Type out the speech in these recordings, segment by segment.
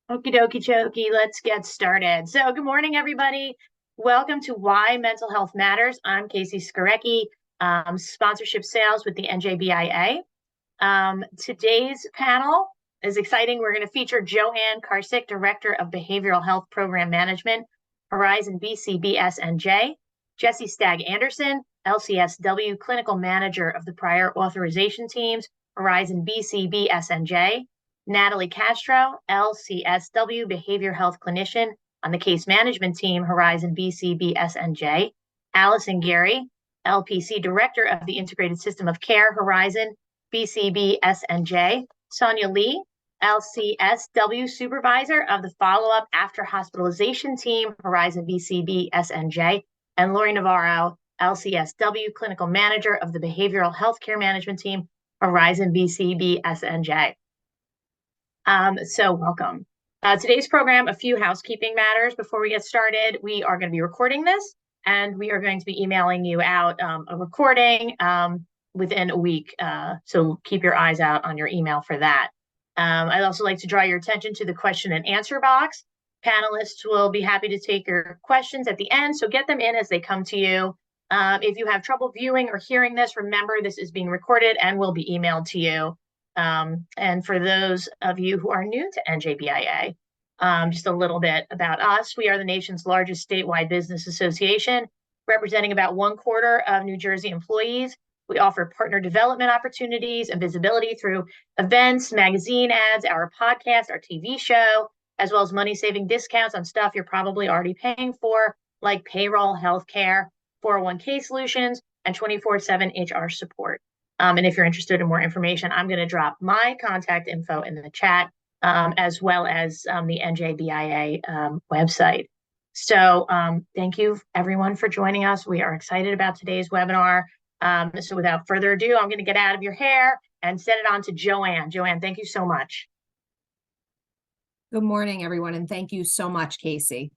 Okie dokie chokie, let's get started. So, good morning, everybody. Welcome to Why Mental Health Matters. I'm Casey Skarecki, sponsorship sales with the NJBIA. Today's panel is exciting. We're going to feature Joanne Karsick, Director of Behavioral Health Program Management, Horizon BCBSNJ, Jesse Stagg Anderson, LCSW Clinical Manager of the Prior Authorization Teams, Horizon BCBSNJ, Natalie Castro, LCSW Behavior Health Clinician on the Case Management Team, Horizon BCBSNJ, Allison Gary, LPC Director of the Integrated System of Care, Horizon BCBSNJ, Sonia Lee, LCSW Supervisor of the Follow-Up After Hospitalization Team, Horizon BCBSNJ, and Lori Navarro, LCSW Clinical Manager of the Behavioral Healthcare Management Team, Horizon BCBSNJ. So welcome. Today's program, a few housekeeping matters before we get started. We are going to be recording this, and we are going to be emailing you out a recording within a week. So keep your eyes out on your email for that. I'd also like to draw your attention to the question and answer box. Panelists will be happy to take your questions at the end, so get them in as they come to you. If you have trouble viewing or hearing this, remember this is being recorded and will be emailed to you. And for those of you who are new to NJBIA, just a little bit about us. We are the nation's largest statewide business association, representing about 1/4 of New Jersey employees. We offer partner development opportunities and visibility through events, magazine ads, our podcast, our TV show, as well as money-saving discounts on stuff you're probably already paying for, like payroll, healthcare, 401k solutions, and 24/7 HR support. And if you're interested in more information, I'm going to drop my contact info in the chat, as well as the NJBIA website. So thank you, everyone, for joining us. We are excited about today's webinar. So without further ado, I'm going to get out of your hair and send it on to Joanne. Joanne, thank you so much. Good morning, everyone, and thank you so much, Casey.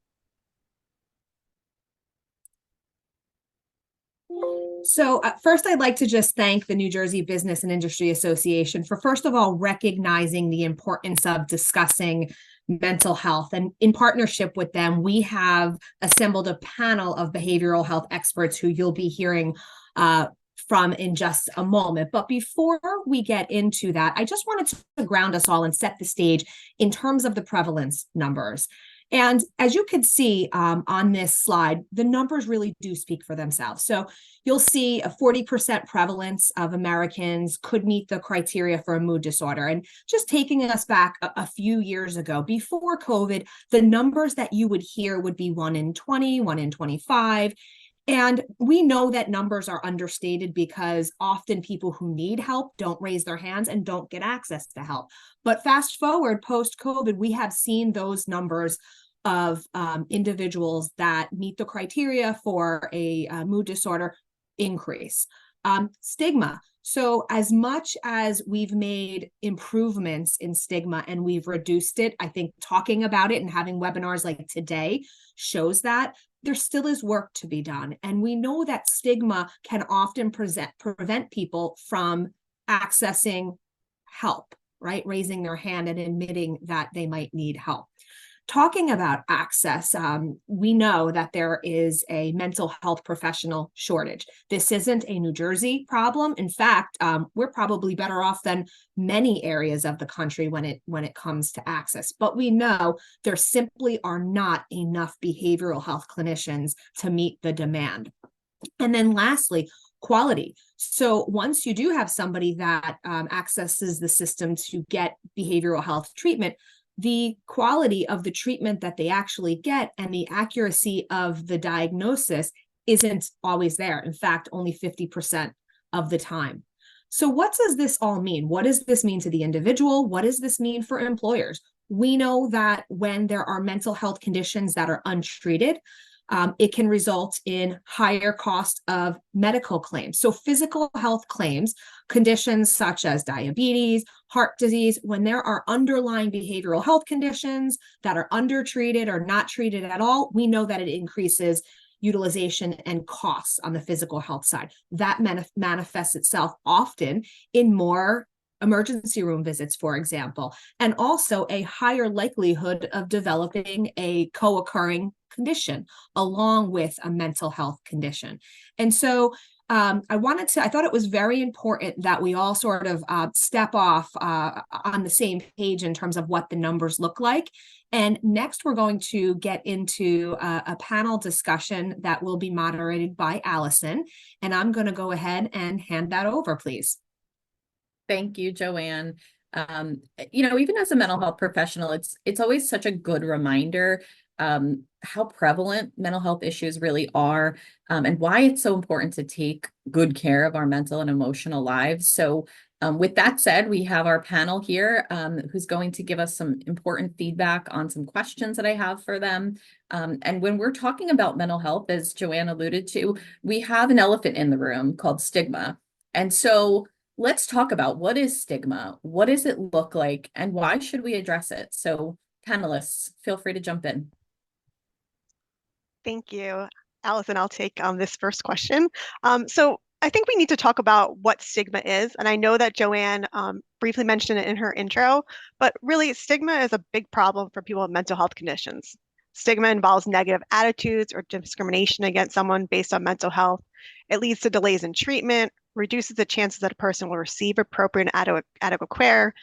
So first, I'd like to just thank the New Jersey Business and Industry Association for, first of all, recognizing the importance of discussing mental health. And in partnership with them, we have assembled a panel of behavioral health experts who you'll be hearing from in just a moment. But before we get into that, I just wanted to ground us all and set the stage in terms of the prevalence numbers. And as you can see on this slide, the numbers really do speak for themselves. So you'll see a 40% prevalence of Americans could meet the criteria for a mood disorder. And just taking us back a few years ago, before COVID, the numbers that you would hear would be 1 in 20, 1 in 25. And we know that numbers are understated because often people who need help don't raise their hands and don't get access to help. But fast forward post-COVID, we have seen those numbers of individuals that meet the criteria for a mood disorder increase. Stigma. So as much as we've made improvements in stigma and we've reduced it, I think talking about it and having webinars like today shows that there still is work to be done. And we know that stigma can often prevent people from accessing help, right? Raising their hand and admitting that they might need help. Talking about access, we know that there is a mental health professional shortage. This isn't a New Jersey problem. In fact, we're probably better off than many areas of the country when it comes to access. But we know there simply are not enough behavioral health clinicians to meet the demand. And then lastly, quality. So once you do have somebody that accesses the system to get behavioral health treatment, the quality of the treatment that they actually get and the accuracy of the diagnosis isn't always there. In fact, only 50% of the time. So what does this all mean? What does this mean to the individual? What does this mean for employers? We know that when there are mental health conditions that are untreated, it can result in higher cost of medical claims. So physical health claims, conditions such as diabetes, heart disease, when there are underlying behavioral health conditions that are undertreated or not treated at all, we know that it increases utilization and costs on the physical health side. That manifests itself often in more emergency room visits, for example, and also a higher likelihood of developing a co-occurring condition along with a mental health condition. And so I thought it was very important that we all sort of step off on the same page in terms of what the numbers look like. And next, we're going to get into a panel discussion that will be moderated by Allison. And I'm going to go ahead and hand that over, please. Thank you, Joanne. Even as a mental health professional, it's always such a good reminder how prevalent mental health issues really are, and why it's so important to take good care of our mental and emotional lives. So with that said, we have our panel here who's going to give us some important feedback on some questions that I have for them. And when we're talking about mental health, as Joanne alluded to, we have an elephant in the room called stigma. And so let's talk about, what is stigma? What does it look like? And why should we address it? So panelists, feel free to jump in. Thank you, Allison. I'll take this first question. So I think we need to talk about what stigma is. And I know that Joanne briefly mentioned it in her intro, but really stigma is a big problem for people with mental health conditions. Stigma involves negative attitudes or discrimination against someone based on mental health. It leads to delays in treatment, reduces the chances that a person will receive appropriate and adequate care.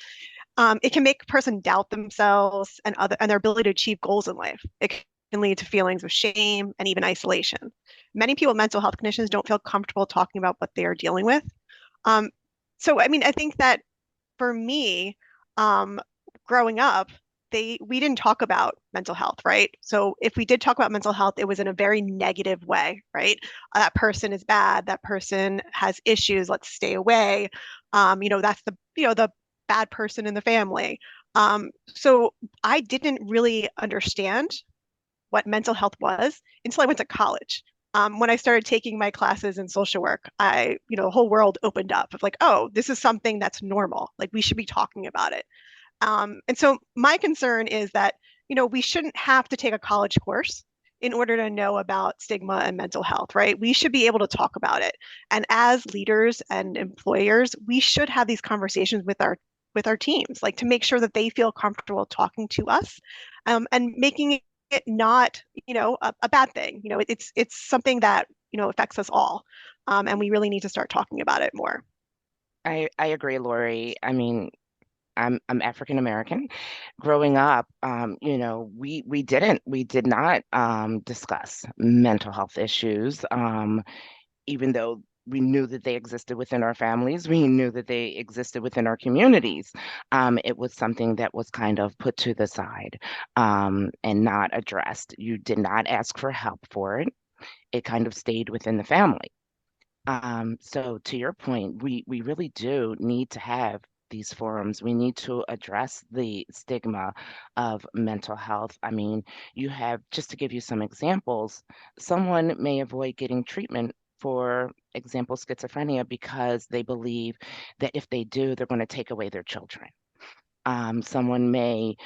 It can make a person doubt themselves and their ability to achieve goals in life. It can lead to feelings of shame and even isolation. Many people with mental health conditions don't feel comfortable talking about what they are dealing with. I think that for me, growing up, we didn't talk about mental health, right? So if we did talk about mental health, it was in a very negative way, right? That person is bad, that person has issues, let's stay away. That's the bad person in the family. So I didn't really understand what mental health was until I went to college. When I started taking my classes in social work, the whole world opened up of like, oh, this is something that's normal. Like we should be talking about it. And so my concern is that, we shouldn't have to take a college course in order to know about stigma and mental health, right? We should be able to talk about it. And as leaders and employers, we should have these conversations with our teams, like to make sure that they feel comfortable talking to us, and making it not, a bad thing. It's something that, affects us all. And we really need to start talking about it more. I agree, Lori. I mean, I'm African American. Growing up, we did not discuss mental health issues, even though we knew that they existed within our families. We knew that they existed within our communities. It was something that was kind of put to the side, and not addressed. You did not ask for help for it. It kind of stayed within the family. So to your point, we really do need to have these forums. We need to address the stigma of mental health. I mean, just to give you some examples, someone may avoid getting treatment, for example, schizophrenia, because they believe that if they do, they're going to take away their children. Someone may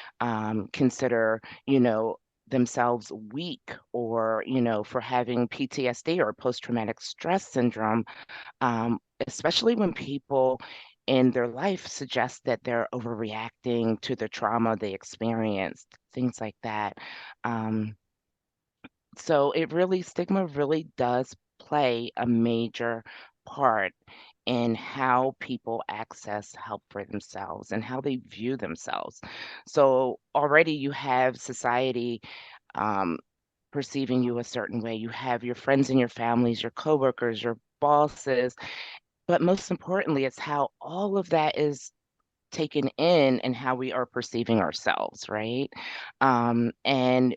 consider, themselves weak, or, for having PTSD or post-traumatic stress syndrome, especially when people in their life suggest that they're overreacting to the trauma they experienced, things like that. So stigma really does play a major part in how people access help for themselves and how they view themselves. So already you have society perceiving you a certain way. You have your friends and your families, your coworkers, your bosses, but most importantly, it's how all of that is taken in and how we are perceiving ourselves, right? And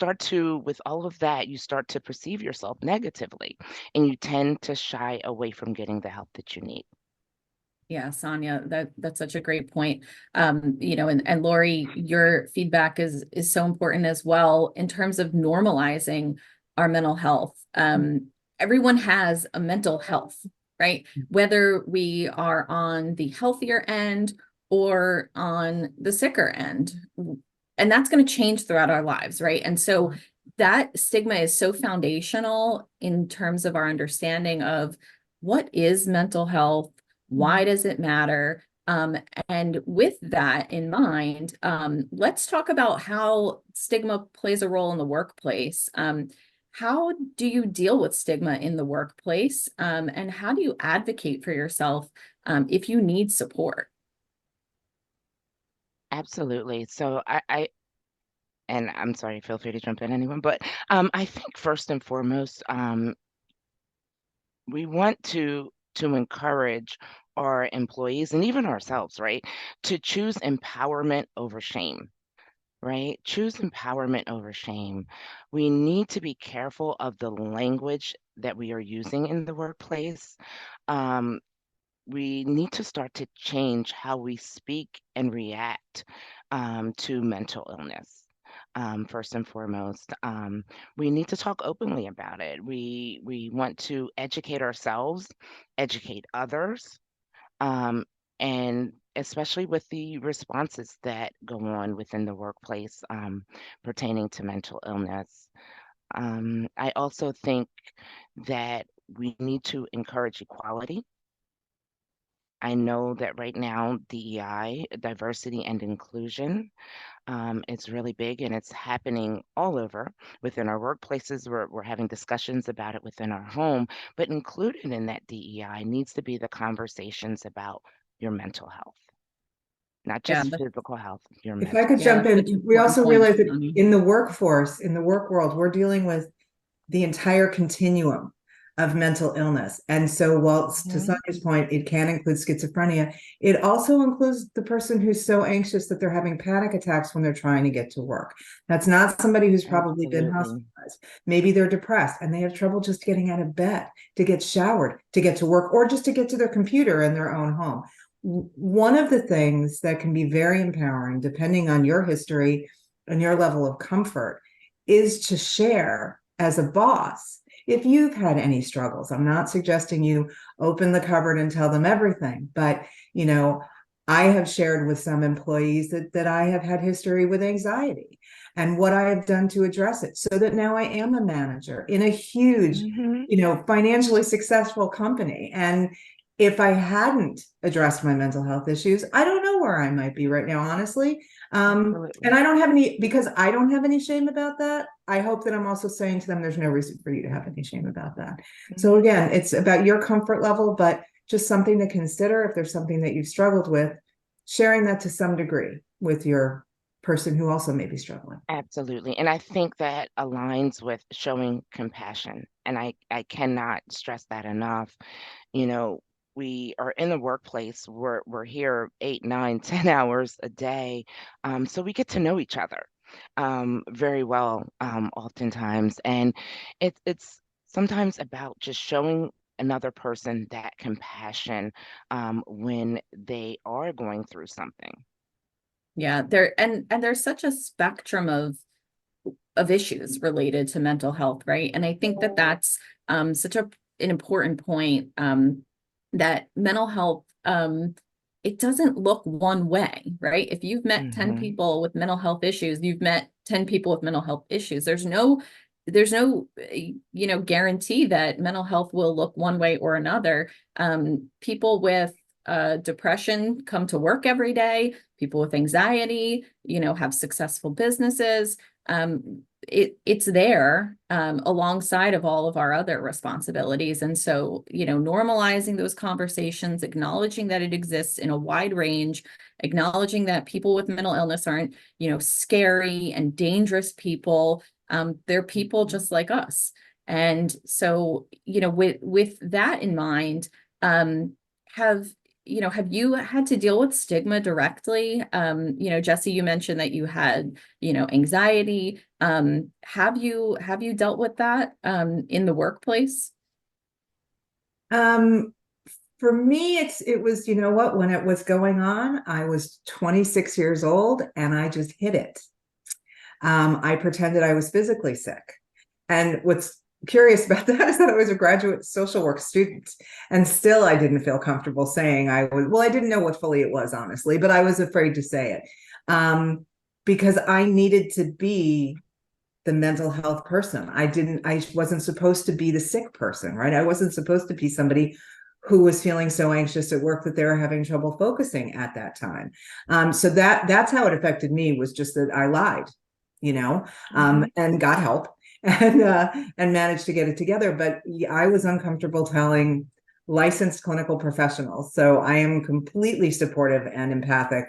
with all of that, you start to perceive yourself negatively, and you tend to shy away from getting the help that you need. Yeah, Sonia, that's such a great point. And Lori, your feedback is so important as well in terms of normalizing our mental health. Everyone has a mental health, right? Whether we are on the healthier end or on the sicker end. And that's going to change throughout our lives, right? And so that stigma is so foundational in terms of our understanding of what is mental health, Why does it matter? And with that in mind, let's talk about how stigma plays a role in the workplace. How do you deal with stigma in the workplace? And how do you advocate for yourself if you need support? Absolutely. So and I'm sorry, feel free to jump in, anyone, but I think first and foremost, we want to encourage our employees and even ourselves, right, to choose empowerment over shame. Right? Choose empowerment over shame. We need to be careful of the language that we are using in the workplace. Um, we need to start to change how we speak and react to mental illness. First and foremost, we need to talk openly about it. We want to educate ourselves, educate others, um, and especially with the responses that go on within the workplace pertaining to mental illness. I also think that we need to encourage equality. I know that right now, DEI, diversity and inclusion, it's really big and it's happening all over within our workplaces. We're having discussions about it within our home, but included in that DEI needs to be the conversations about your mental health, not Yeah, just physical health, your If I mental could health. yeah, jump that's in, such an we important also point, realize that Tony. in the workforce, in the work world, we're dealing with the entire continuum of mental illness. And so whilst to Mhm. Sonia's point, it can include schizophrenia, it also includes the person who's so anxious that they're having panic attacks when they're trying to get to work. That's not somebody who's probably been Absolutely. hospitalized. Maybe they're depressed and they have trouble just getting out of bed, to get showered, to get to work, or just to get to their computer in their own home. One of the things that can be very empowering, depending on your history and your level of comfort, is to share as a boss if you've had any struggles. I'm not suggesting you open the cupboard and tell them everything, but I have shared with some employees that I have had history with anxiety and what I have done to address it, so that now I am a manager in a huge, financially successful company. And if I hadn't addressed my mental health issues, I don't know where I might be right now, honestly. And I don't have any, because I don't have any shame about that. I hope that I'm also saying to them, there's no reason for you to have any shame about that. So again, it's about your comfort level, but just something to consider. If there's something that you've struggled with, sharing that to some degree with your person who also may be struggling. Absolutely. And I think that aligns with showing compassion. And I cannot stress that enough. You know, we are in the workplace. We're here 8, 9, 10 hours a day. So we get to know each other very well, oftentimes. And it's sometimes about just showing another person that compassion when they are going through something. Yeah, and there's such a spectrum of issues related to mental health, right? And I think that that's such an important point, that mental health, it doesn't look one way, right? If you've met 10 people with mental health issues, you've met 10 people with mental health issues. There's no guarantee that mental health will look one way or another. People with depression come to work every day. People with anxiety, have successful businesses. It's there alongside of all of our other responsibilities. And so, normalizing those conversations, acknowledging that it exists in a wide range, acknowledging that people with mental illness aren't, scary and dangerous people. They're people just like us. And so, with that in mind, have you had to deal with stigma directly? Jesse, you mentioned that you had, anxiety. Have you dealt with that in the workplace? For me, it was, when it was going on, I was 26 years old and I just hid it. I pretended I was physically sick. And what's curious about that is that I was a graduate social work student, and still I didn't feel comfortable saying I was. Well, I didn't know what fully it was, honestly, but I was afraid to say it because I needed to be the mental health person. I wasn't supposed to be the sick person, right? I wasn't supposed to be somebody who was feeling so anxious at work that they were having trouble focusing at that time. So that's how it affected me, was just that I lied, and got help and managed to get it together. But I was uncomfortable telling licensed clinical professionals. So I am completely supportive and empathic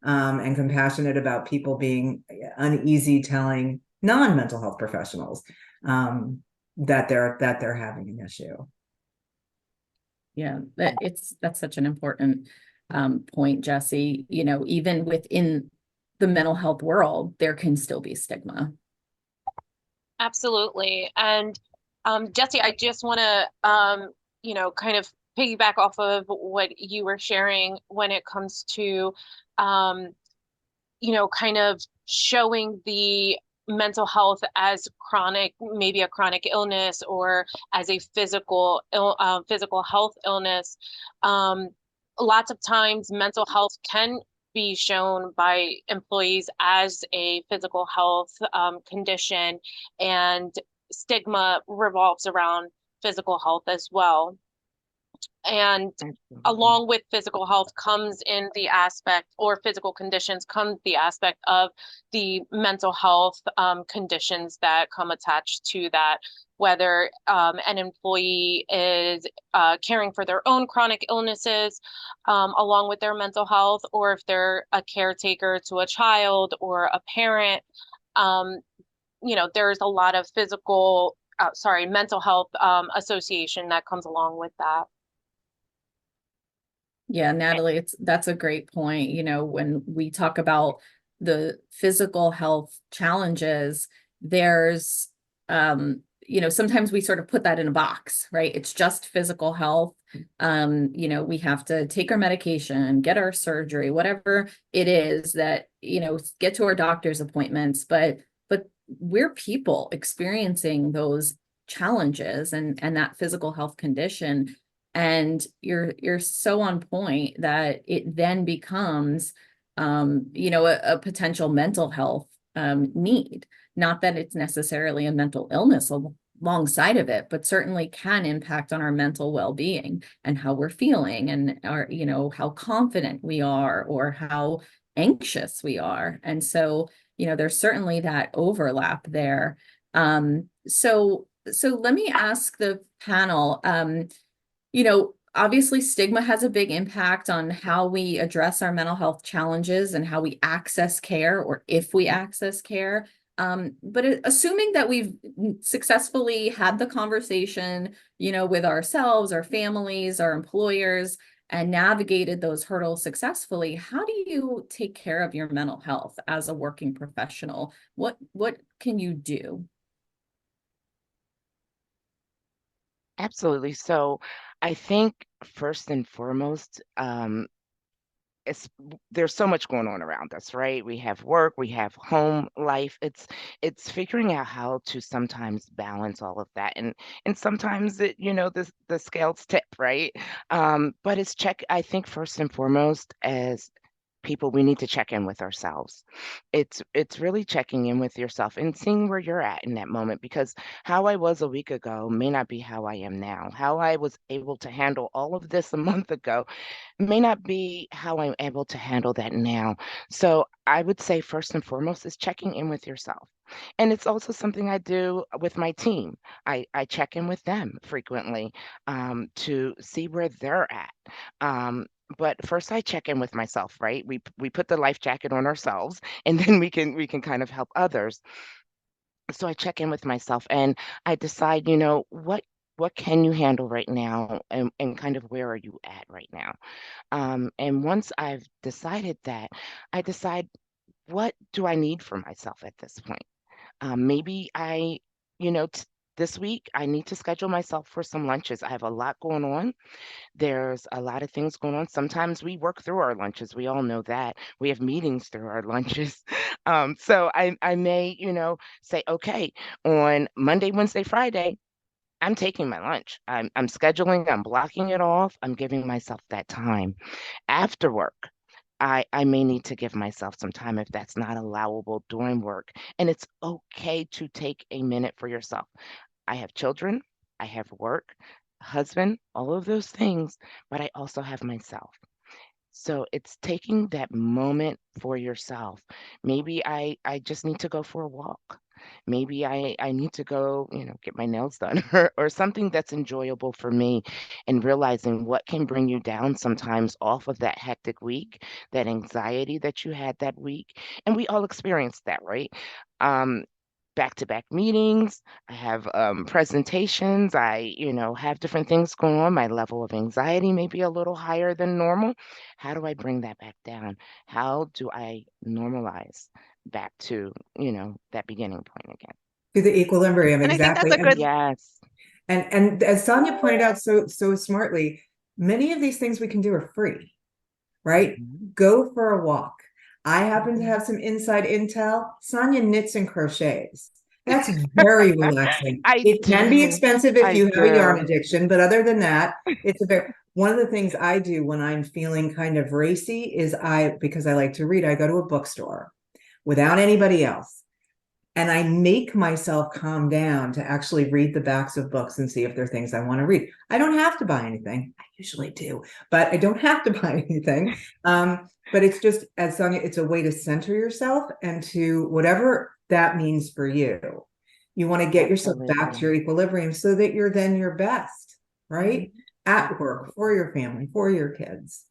and compassionate about people being uneasy telling non-mental health professionals that they're having an issue. Yeah, that's such an important point, Jesse. Even within the mental health world, there can still be stigma. Absolutely. And Jesse, I just want to kind of piggyback off of what you were sharing when it comes to kind of showing the mental health as chronic, maybe a chronic illness, or as a physical health illness. Lots of times mental health can be shown by employees as a physical health condition, and stigma revolves around physical health as well. And along with physical health comes in the aspect, or physical conditions comes the aspect of the mental health conditions that come attached to that, whether an employee is caring for their own chronic illnesses along with their mental health, or if they're a caretaker to a child or a parent. There's a lot of mental health association that comes along with that. Yeah, Natalie, that's a great point. When we talk about the physical health challenges, there's, sometimes we sort of put that in a box, right? It's just physical health. We have to take our medication, get our surgery, whatever it is that, get to our doctor's appointments, but we're people experiencing those challenges and that physical health condition. And you're so on point that it then becomes, a potential mental health need. Not that it's necessarily a mental illness alongside of it, but certainly can impact on our mental well-being and how we're feeling, and our, how confident we are or how anxious we are. And so, there's certainly that overlap there. So let me ask the panel, obviously stigma has a big impact on how we address our mental health challenges and how we access care, or if we access care. But assuming that we've successfully had the conversation, with ourselves, our families, our employers, and navigated those hurdles successfully, how do you take care of your mental health as a working professional? What can you do? Absolutely. So I think first and foremost, there's so much going on around us, right? We have work, we have home life. It's figuring out how to sometimes balance all of that, and sometimes the scales tip, right? But I think first and foremost, as people, we need to check in with ourselves. It's really checking in with yourself and seeing where you're at in that moment, because how I was a week ago may not be how I am now. How I was able to handle all of this a month ago may not be how I'm able to handle that now. So I would say first and foremost is checking in with yourself. And it's also something I do with my team. I check in with them frequently to see where they're at. But first I check in with myself, right? We put the life jacket on ourselves, and then we can kind of help others. So I check in with myself and I decide, what can you handle right now, and kind of where are you at right now? And once I've decided that, I decide, what do I need for myself at this point? Maybe this week I need to schedule myself for some lunches. I have a lot going on. There's a lot of things going on. Sometimes we work through our lunches. We all know that. We have meetings through our lunches. So I may, say, okay, on Monday, Wednesday, Friday, I'm taking my lunch. I'm scheduling, I'm blocking it off. I'm giving myself that time. After work, I may need to give myself some time if that's not allowable during work. And it's okay to take a minute for yourself. I have children, I have work. husband, all of those things, but I also have myself. So it's taking that moment for yourself. Maybe I just need to go for a walk. Maybe I need to go, get my nails done or something that's enjoyable for me, and realizing what can bring you down sometimes off of that hectic week, that anxiety that you had that week. And we all experience that, right? Um, Back-to-back meetings, I have presentations, have different things going on. My level of anxiety may be a little higher than normal. How do I bring that back down? How do I normalize back to, that beginning point again? To the equilibrium, And I think that's exactly. a good, Yes. And as Sonia pointed out so smartly, many of these things we can do are free, right? Mhm. Go for a walk. I happen to Mhm. have some inside intel. Sonia knits and crochets. That's very relaxing. I It can be do. expensive if I you have a yarn do. addiction, but other than that, it's a very one of the things I do when I'm feeling kind of racy is because I like to read, I go to a bookstore without anybody else. And I make myself calm down to actually read the backs of books and see if there are things I want to read. I don't have to buy anything. I usually do, but I don't have to buy anything. But it's just, as Sonia, it's a way to center yourself and to whatever that means for you. You want to get yourself back to Absolutely. your equilibrium so that you're then your best, right? At work, for your family, for your kids.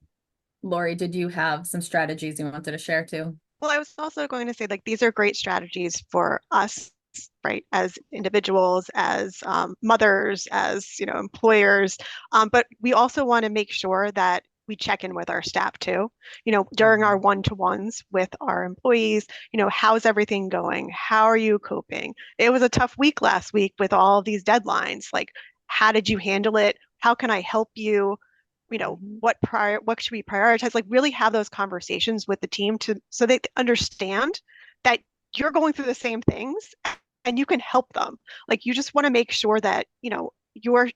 Lori, did you have some strategies you wanted to share too? well, I was also going to say, like, these are great strategies for us, right, as individuals, as mothers, as, employers. But we also want to make sure that we check in with our staff too, during our one-to-ones with our employees, how's everything going? How are you coping? It was a tough week last week with all these deadlines. Like, how did you handle it? How can I help you? What should we prioritize? Like, really have those conversations with the team so they understand that you're going through the same things and you can help them. Like, you just want to make sure that, you're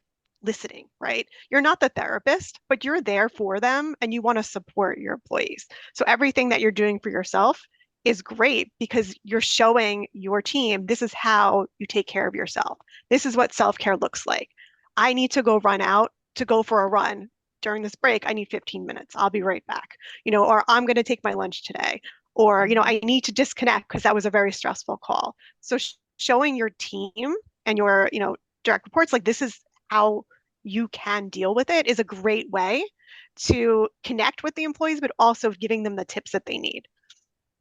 listening, right? You're not the therapist, but you're there for them and you want to support your employees. So everything that you're doing for yourself is great because you're showing your team this is how you take care of yourself. This is what self-care looks like. I need to go run out to go for a run during this break. I need 15 minutes. I'll be right back. Or I'm going to take my lunch today. Or, I need to disconnect because that was a very stressful call. So showing your team and your, direct reports, like, this is how you can deal with it, is a great way to connect with the employees, but also giving them the tips that they need.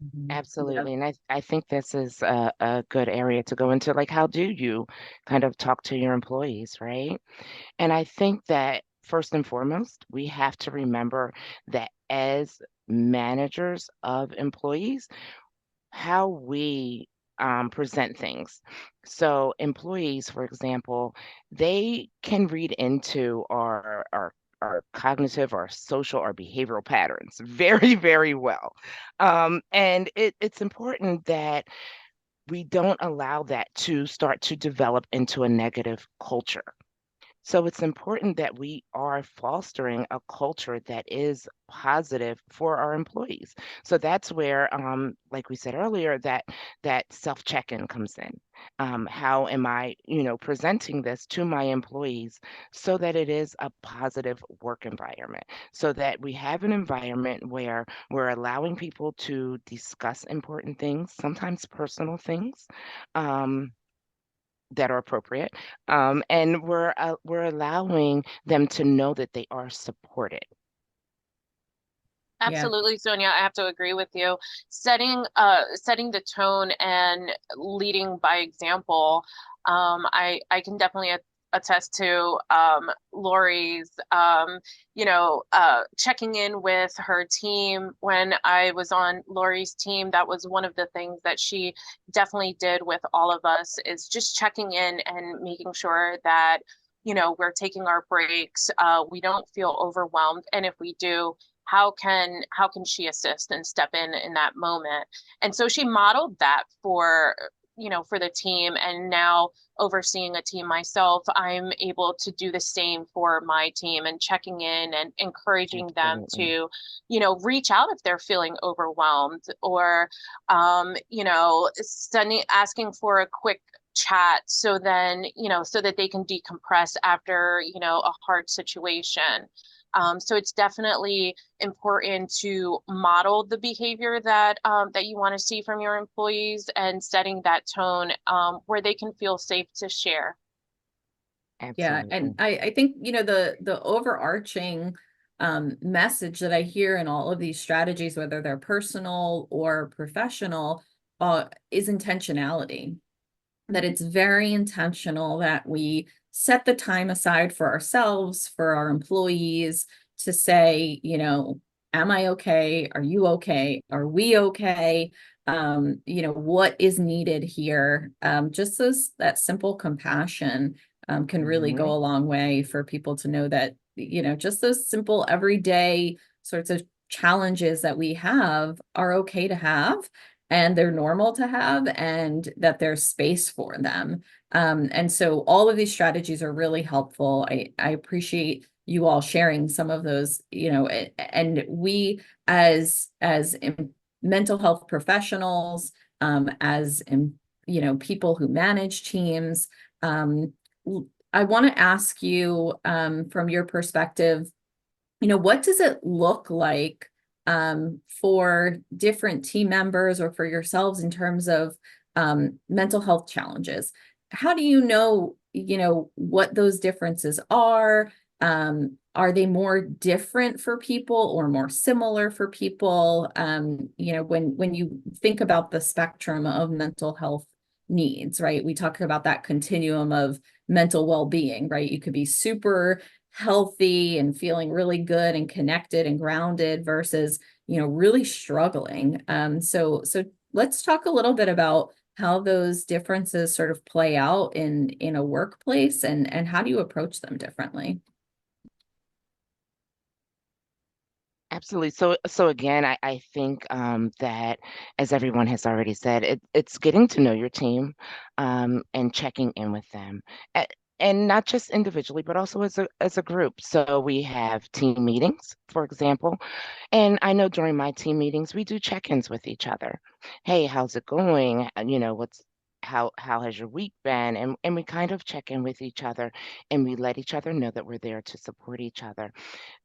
Yeah. Absolutely. And I think this is a good area to go into. Like, how do you kind of talk to your employees, right? And I think that first and foremost, we have to remember that as managers of employees, how we present things. So employees, for example, they can read into our cognitive, our social, our behavioral patterns very, very well. And it's important that we don't allow that to start to develop into a negative culture. So it's important that we are fostering a culture that is positive for our employees. So that's where, like we said earlier, that self check-in comes in. How am I, presenting this to my employees so that it is a positive work environment, so that we have an environment where we're allowing people to discuss important things, sometimes personal things. That are appropriate, and we're allowing them to know that they are supported. Yeah. Absolutely, Sonia. I have to agree with you. Setting the tone and leading by example. I can definitely attest to Lori's checking in with her team. When I was on Lori's team, that was one of the things that she definitely did with all of us, is just checking in and making sure that we're taking our breaks. We don't feel overwhelmed, and if we do, how can she assist and step in that moment? And so she modeled that for the team. And now, overseeing a team myself, I'm able to do the same for my team, and checking in and encouraging them Absolutely. to reach out if they're feeling overwhelmed, or asking for a quick chat, so then, so that they can decompress after, a hard situation. So it's definitely important to model the behavior that that you want to see from your employees, and setting that tone where they can feel safe to share. Yeah, Absolutely. and I think, the overarching message that I hear in all of these strategies, whether they're personal or professional, is intentionality. That it's very intentional that we set the time aside for ourselves, for our employees, to say, am I okay? Are you okay? Are we okay? What is needed here? Just that simple compassion can really go Mhm. a long way for people to know that, just those simple everyday sorts of challenges that we have are okay to have, and they're normal to have, and that there's space for them. And so all of these strategies are really helpful. I appreciate you all sharing some of those, and we as mental health professionals, as people who manage teams, I want to ask you, from your perspective, what does it look like for different team members or for yourselves in terms of mental health challenges? How do you know, what those differences are? Are they more different for people or more similar for people? When you think about the spectrum of mental health needs, right? We talk about that continuum of mental well-being, right? You could be super healthy and feeling really good and connected and grounded versus, really struggling. So let's talk a little bit about how those differences sort of play out in a workplace, and how do you approach them differently? Absolutely. So again, I think that, as everyone has already said, it's getting to know your team, and checking in with them, A- and not just individually, but also as a group. So we have team meetings, for example, and I know during my team meetings we do check-ins with each other. Hey, how's it going? What's how has your week been? And we kind of check in with each other, and we let each other know that we're there to support each other.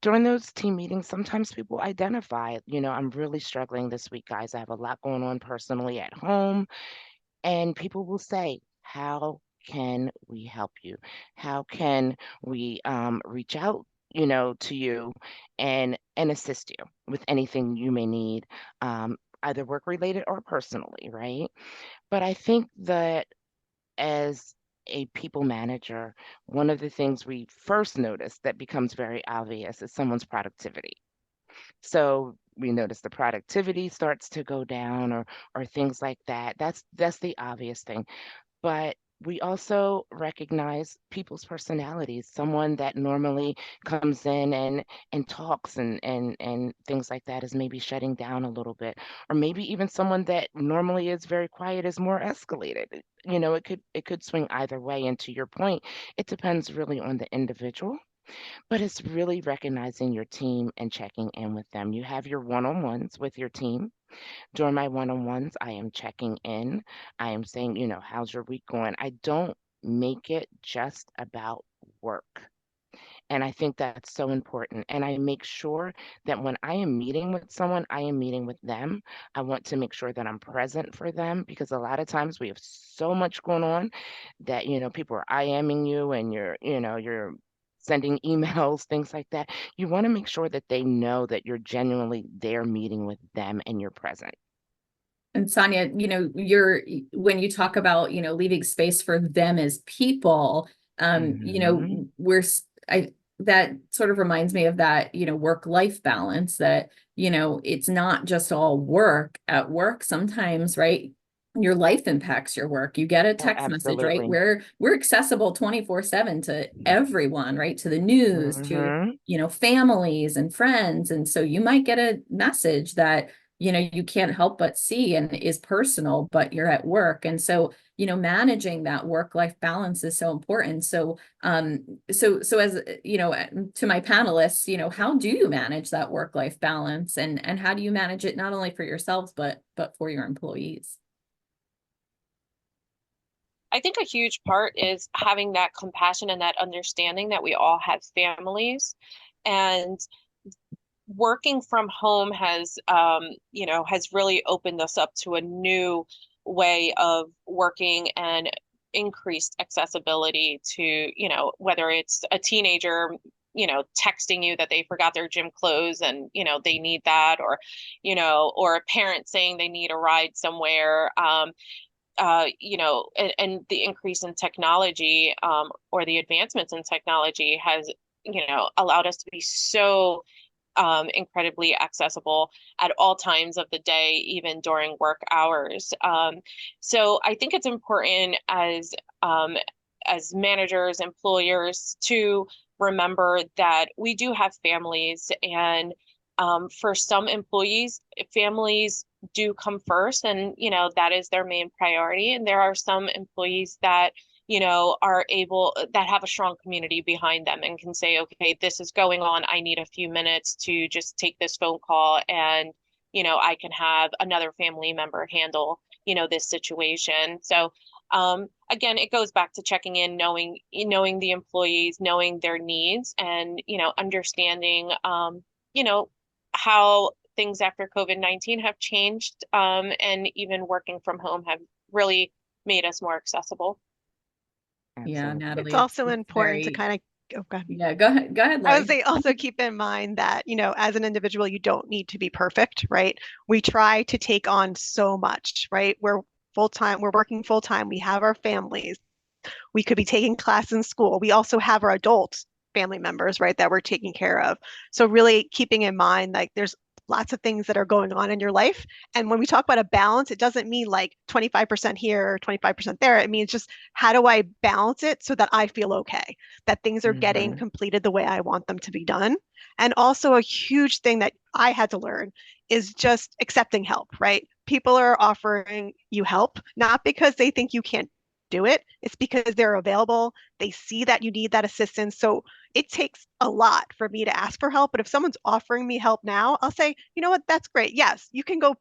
During those team meetings, sometimes people identify, I'm really struggling this week, guys. I have a lot going on personally at home. And people will say, how can we help you? How can we reach out, to you and assist you with anything you may need, either work related or personally, right? But I think that, as a people manager, one of the things we first notice that becomes very obvious is someone's productivity. So we notice the productivity starts to go down, or things like that. That's the obvious thing. But we also recognize people's personalities. Someone that normally comes in and talks and things like that is maybe shutting down a little bit. Or maybe even someone that normally is very quiet is more escalated. It could swing either way. And to your point, it depends really on the individual, but it's really recognizing your team and checking in with them. You have your one-on-ones with your team. During my one-on-ones, I am checking in. I am saying, how's your week going? I don't make it just about work. And I think that's so important. And I make sure that when I am meeting with someone, I am meeting with them. I want to make sure that I'm present for them, because a lot of times we have so much going on that, people are IMing you, and you're sending emails, things like that. You want to make sure that they know that you're genuinely there meeting with them and you're present. And Sonia, when you talk about, leaving space for them as people, Mhm. that sort of reminds me of that, work-life balance, that, it's not just all work at work sometimes, right? Your life impacts your work. You get a Oh, text message, right? absolutely. We're accessible 24/7 to everyone, right? To the news, to, Mhm. families and friends. And so you might get a message that, you can't help but see and is personal, but you're at work. And so, managing that work-life balance is so important. So, so as, to my panelists, how do you manage that work-life balance, and how do you manage it not only for yourselves, but for your employees? I think a huge part is having that compassion and that understanding that we all have families, and working from home has, has really opened us up to a new way of working and increased accessibility to, whether it's a teenager, texting you that they forgot their gym clothes and, they need that, or a parent saying they need a ride somewhere. And the increase in technology, or the advancements in technology has, allowed us to be so incredibly accessible at all times of the day, even during work hours. So I think it's important as managers, employers, to remember that we do have families, and for some employees, families do come first, and that is their main priority. And there are some employees that are able, that have a strong community behind them and can say, okay, this is going on. I need a few minutes to just take this phone call, and, I can have another family member handle, this situation. So, again, it goes back to checking in, knowing the employees, knowing their needs, and, understanding, how things after COVID-19 have changed, and even working from home have really made us more accessible. Yeah, Absolutely. Natalie. It's also it's important to very, kind of, oh, God. yeah, go ahead. Go ahead, I Lori. would say also keep in mind that, as an individual, you don't need to be perfect, right? We try to take on so much, right? We're full time, we're working full time, we have our families, we could be taking class in school. We also have our adult family members, right, that we're taking care of. So really keeping in mind, like, there's lots of things that are going on in your life. And when we talk about a balance, it doesn't mean like 25% here, 25% there. It means just, how do I balance it so that I feel okay, that things are getting completed the way I want them to be done. And also a huge thing that I had to learn is just accepting help, right? People are offering you help, not because they think you can't do it. It's because they're available. They see that you need that assistance. So it takes a lot for me to ask for help. But if someone's offering me help now, I'll say, you know what, that's great. Yes, you can go,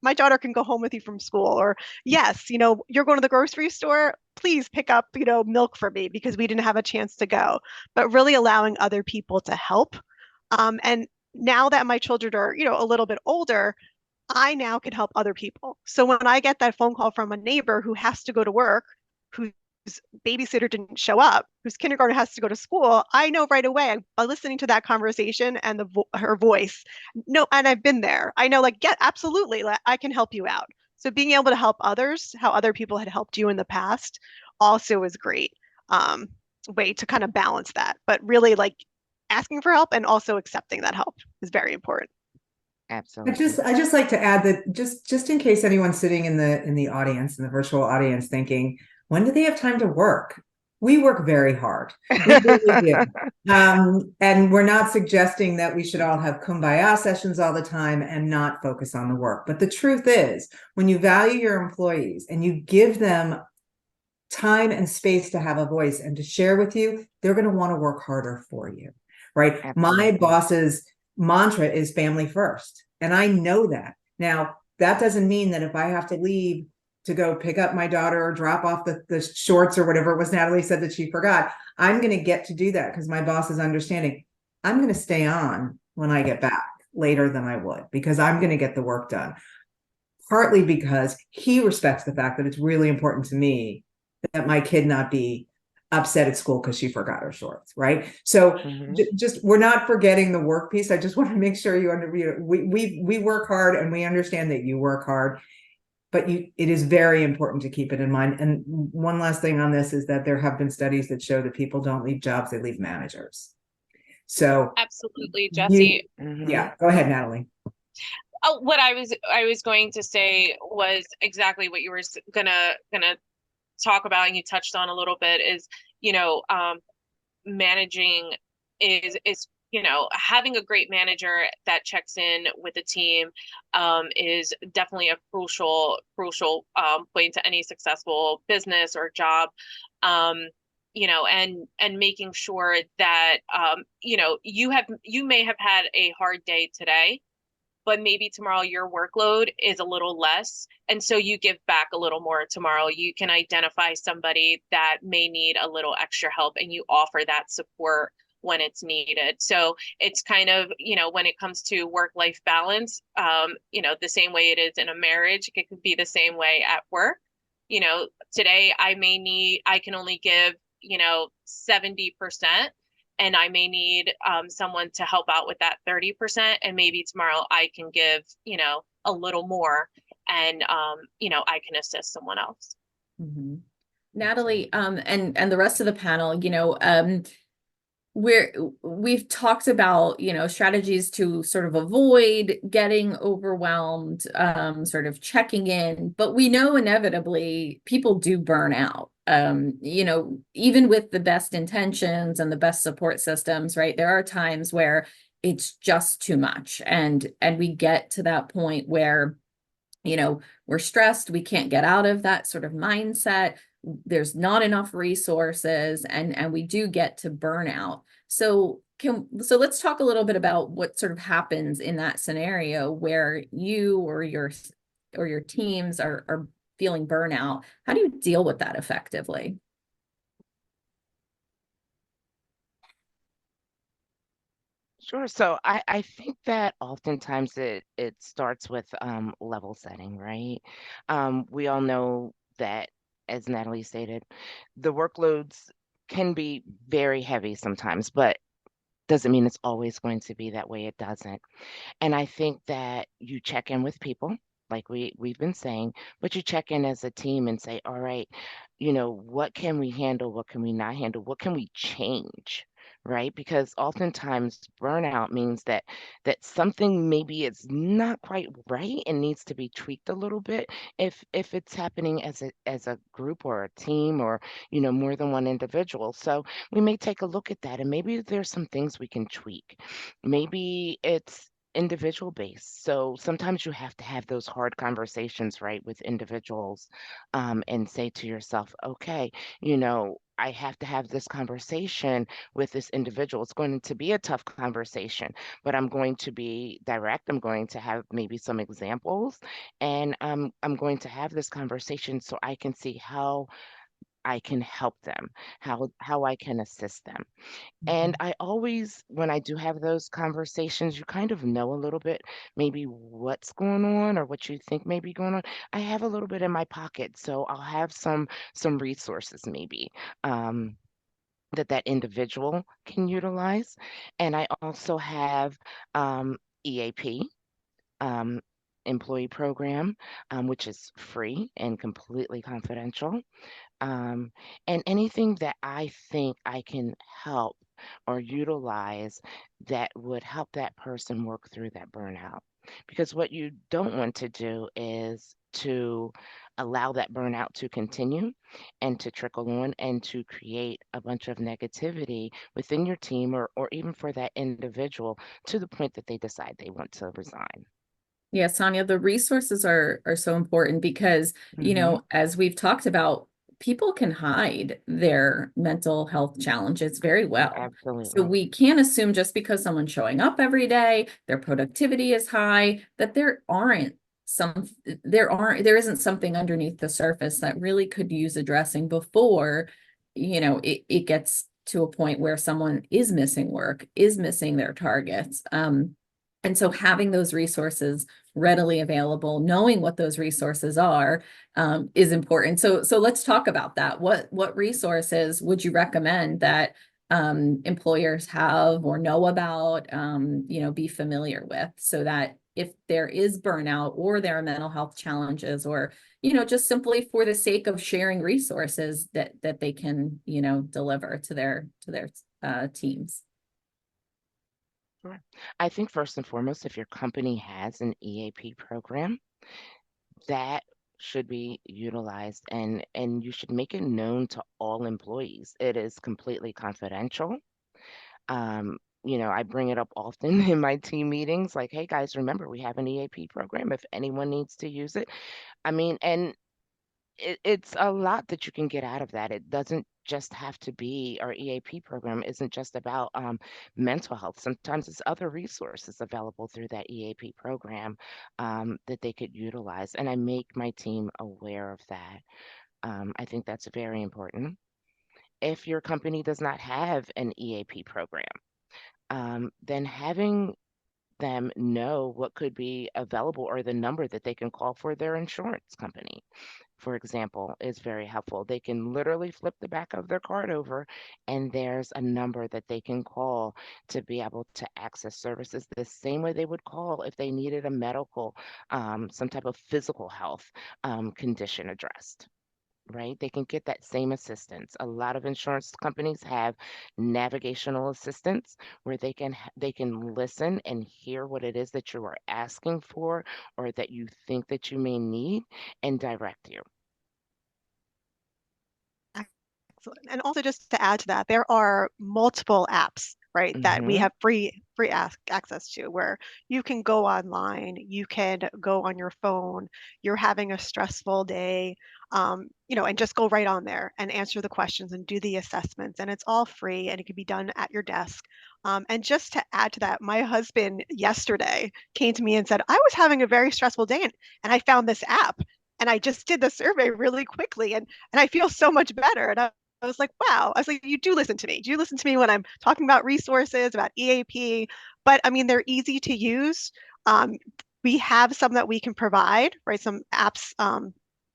my daughter can go home with you from school. Or yes, you're going to the grocery store. Please pick up, milk for me because we didn't have a chance to go. But really allowing other people to help. And now that my children are, a little bit older, I now can help other people. So when I get that phone call from a neighbor who has to go to work, whose babysitter didn't show up, whose kindergarten has to go to school, I know right away by listening to that conversation and her voice. No, and I've been there. I know, like, yeah, absolutely, like, I can help you out. So being able to help others, how other people had helped you in the past, also is great. Way to kind of balance that. But really, like, asking for help and also accepting that help is very important. Absolutely. I just like to add that just in case anyone's sitting in the audience, in the virtual audience, thinking, when do they have time to work? We work very hard. We really do. And we're not suggesting that we should all have kumbaya sessions all the time and not focus on the work. But the truth is, when you value your employees and you give them time and space to have a voice and to share with you, they're going to want to work harder for you, right? Absolutely. My boss's mantra is family first, and I know that. Now, that doesn't mean that if I have to leave to go pick up my daughter or drop off the shorts or whatever it was Natalie said that she forgot, I'm going to get to do that because my boss is understanding. I'm going to stay on when I get back later than I would because I'm going to get the work done. Partly because he respects the fact that it's really important to me that my kid not be upset at school because she forgot her shorts, right? So just we're not forgetting the work piece. I just want to make sure we work hard and we understand that you work hard, but it is very important to keep it in mind. And one last thing on this is that there have been studies that show that people don't leave jobs, they leave managers. So Absolutely, Jesse. Yeah, go ahead, Natalie. Oh, what I was going to say was exactly what you were gonna talk about, and you touched on a little bit, is managing is having a great manager that checks in with the team is definitely a crucial point to any successful business or job. And making sure that you may have had a hard day today, but maybe tomorrow your workload is a little less. And so you give back a little more tomorrow. You can identify somebody that may need a little extra help and you offer that support when it's needed. So it's kind of, when it comes to work-life balance, the same way it is in a marriage, it could be the same way at work. Today I can only give, 70%, and I may need someone to help out with that 30%. And maybe tomorrow I can give, a little more, and, I can assist someone else. Mhm. Natalie, and the rest of the panel, we've talked about, strategies to sort of avoid getting overwhelmed, sort of checking in, but we know inevitably people do burn out. Even with the best intentions and the best support systems, right? There are times where it's just too much, and we get to that point where, we're stressed, we can't get out of that sort of mindset. There's not enough resources, and we do get to burnout. So let's talk a little bit about what sort of happens in that scenario where you or your teams are feeling burnout. How do you deal with that effectively? Sure. So I think that oftentimes it starts with level setting, right? We all know that, as Natalie stated, the workloads can be very heavy sometimes, but doesn't mean it's always going to be that way. It doesn't. And I think that you check in with people, like we've been saying, but you check in as a team and say, all right, what can we handle? What can we not handle? What can we change? Right? Because oftentimes burnout means that something maybe is not quite right and needs to be tweaked a little bit if it's happening as a group or a team or more than one individual. So we may take a look at that and maybe there's some things we can tweak. Maybe it's individual based. So sometimes you have to have those hard conversations, right, with individuals, and say to yourself, okay, I have to have this conversation with this individual. It's going to be a tough conversation, but I'm going to be direct. I'm going to have maybe some examples, and I'm going to have this conversation so I can see how I can help them, how I can assist them. And I always, when I do have those conversations, you kind of know a little bit maybe what's going on or what you think may be going on. I have a little bit in my pocket, so I'll have some resources maybe that individual can utilize. And I also have EAP. Um, employee program, which is free and completely confidential. Um, and anything that I think I can help or utilize that would help that person work through that burnout. Because what you don't want to do is to allow that burnout to continue and to trickle on and to create a bunch of negativity within your team or even for that individual to the point that they decide they want to resign. Yeah, Sonia, the resources are so important because, as we've talked about, people can hide their mental health challenges very well. So Absolutely. we can't assume just because someone's showing up every day, their productivity is high, that there isn't something underneath the surface that really could use addressing before, it gets to a point where someone is missing work, is missing their targets. And so having those resources readily available, knowing what those resources are, is important. So let's talk about that. What resources would you recommend that employers have or know about, be familiar with, so that if there is burnout or there are mental health challenges, or just simply for the sake of sharing resources that they can deliver to their teams. Sure. I think first and foremost, if your company has an EAP program, that should be utilized and you should make it known to all employees. It is completely confidential. I bring it up often in my team meetings, like, hey guys, remember we have an EAP program if anyone needs to use it. I mean, and it's a lot that you can get out of that. It doesn't just have to be, our EAP program isn't just about mental health. Sometimes it's other resources available through that EAP program that they could utilize. And I make my team aware of that. I think that's very important. If your company does not have an EAP program, then having them know what could be available or the number that they can call for their insurance company, for example, is very helpful. They can literally flip the back of their card over, and there's a number that they can call to be able to access services the same way they would call if they needed a medical, some type of physical health condition addressed. Right? They can get that same assistance. A lot of insurance companies have navigational assistance where they can listen and hear what it is that you are asking for or that you think that you may need and direct you. Excellent. And also just to add to that, there are multiple apps, right, that we Mhm. have free access to where you can go online, you can go on your phone, you're having a stressful day, and just go right on there and answer the questions and do the assessments. And it's all free and it can be done at your desk. And just to add to that, my husband yesterday came to me and said, I was having a very stressful day and I found this app and I just did the survey really quickly and I feel so much better. And I was like, wow. I was like, you do listen to me. Do you listen to me when I'm talking about resources, about EAP? But I mean, they're easy to use. Um, we have some that we can provide, right? Some apps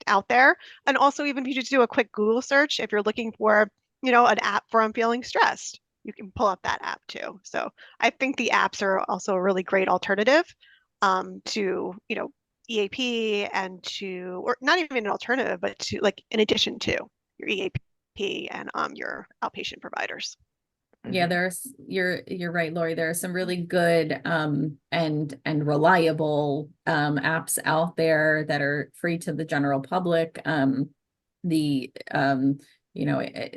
out there. And also, even if you just do a quick Google search, if you're looking for, an app for I'm feeling stressed, you can pull up that app too. So I think the apps are also a really great alternative to, EAP and or not even an alternative, but to like in addition to your EAP and your outpatient providers. Yeah, Mhm. you're right, Lori. There are some really good and reliable apps out there that are free to the general public. The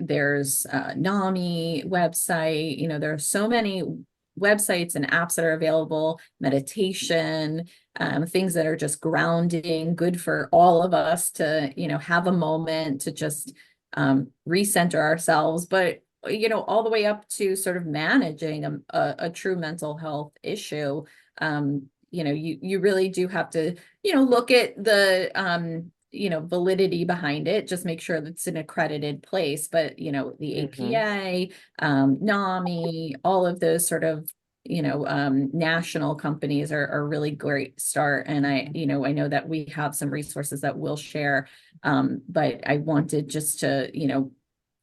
there's NAMI website, there are so many websites and apps that are available, meditation, things that are just grounding, good for all of us to, have a moment to just recenter ourselves, but all the way up to sort of managing a true mental health issue. You really do have to, look at the validity behind it, just make sure that it's an accredited place. But, the Mhm. APA, NAMI, all of those sort of, national companies are a really great start. And I know that we have some resources that we'll share. But I wanted just to,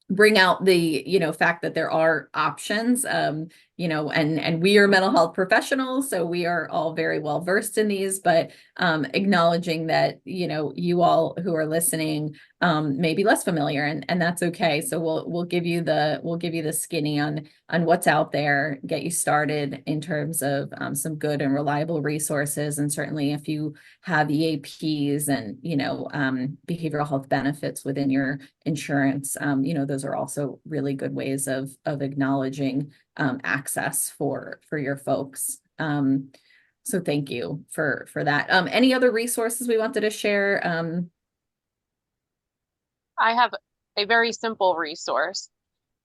bring out the fact that there are options, and we are mental health professionals, so we are all very well versed in these, but acknowledging that you all who are listening may be less familiar, and that's okay. So we'll give you the skinny on what's out there, get you started in terms of some good and reliable resources. And certainly if you have EAPs and behavioral health benefits within your insurance, those are also really good ways of acknowledging access for your folks. So thank you for that. Any other resources we wanted to share? I have a very simple resource.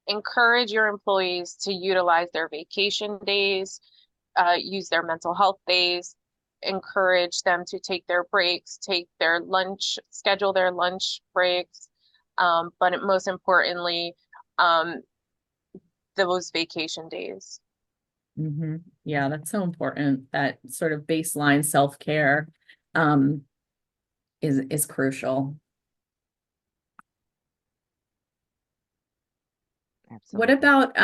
Encourage your employees to utilize their vacation days, use their mental health days, encourage them to take their breaks, take their lunch, schedule their lunch breaks. But most importantly, those vacation days. Yeah, that's so important. That sort of baseline self-care is crucial. What Absolutely. about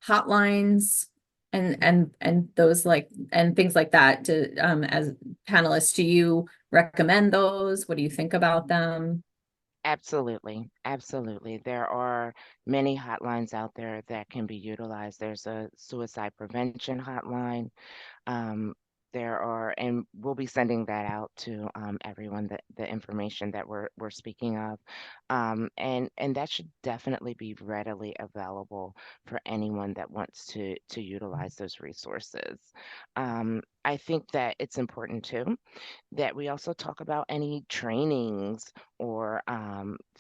hotlines and those and things like that to as panelists, do you recommend those? What do you think about them? Absolutely. Absolutely. There are many hotlines out there that can be utilized. There's a suicide prevention hotline. And we'll be sending that out to everyone, that the information that we're speaking of, and that should definitely be readily available for anyone that wants to utilize those resources. I think that it's important too that we also talk about any trainings or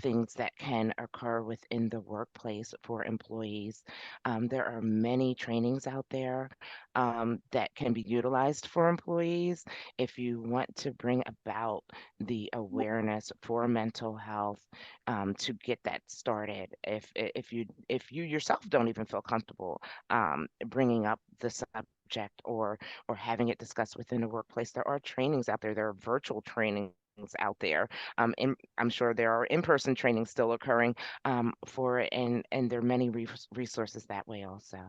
things that can occur within the workplace for employees. There are many trainings out there that can be utilized for employees if you want to bring about the awareness for mental health to get that started. If you yourself don't even feel comfortable bringing up the subject or having it discussed within the workplace, there are trainings out there. There are virtual trainings out there. And I'm sure there are in-person trainings still occurring for it, and there are many resources that way also.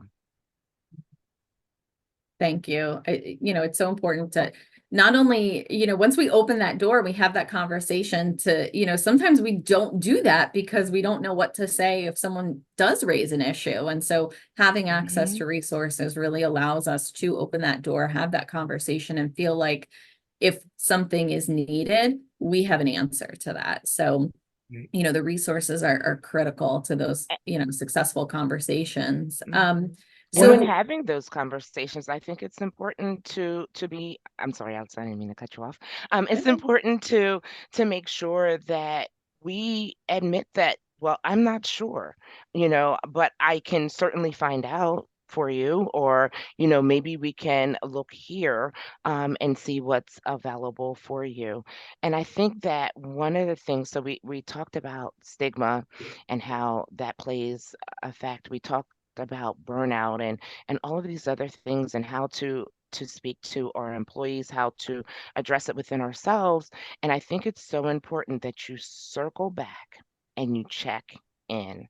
Thank you. It's so important to not only, once we open that door, we have that conversation to, sometimes we don't do that because we don't know what to say if someone does raise an issue. And so having access to resources really allows us to open that door, have that conversation, and feel like if something is needed, we have an answer to that. So, the resources are critical to those, successful conversations. So So in having those conversations, I think it's important to be, I'm sorry, Alex, I didn't mean to cut you off. It's important to make sure that we admit that, well, I'm not sure, but I can certainly find out for you, or, maybe we can look here and see what's available for you. And I think that one of the things, so we talked about stigma and how that plays a fact. We talked about burnout and all of these other things, and how to speak to our employees, how to address it within ourselves. And I think it's so important that you circle back and you check in.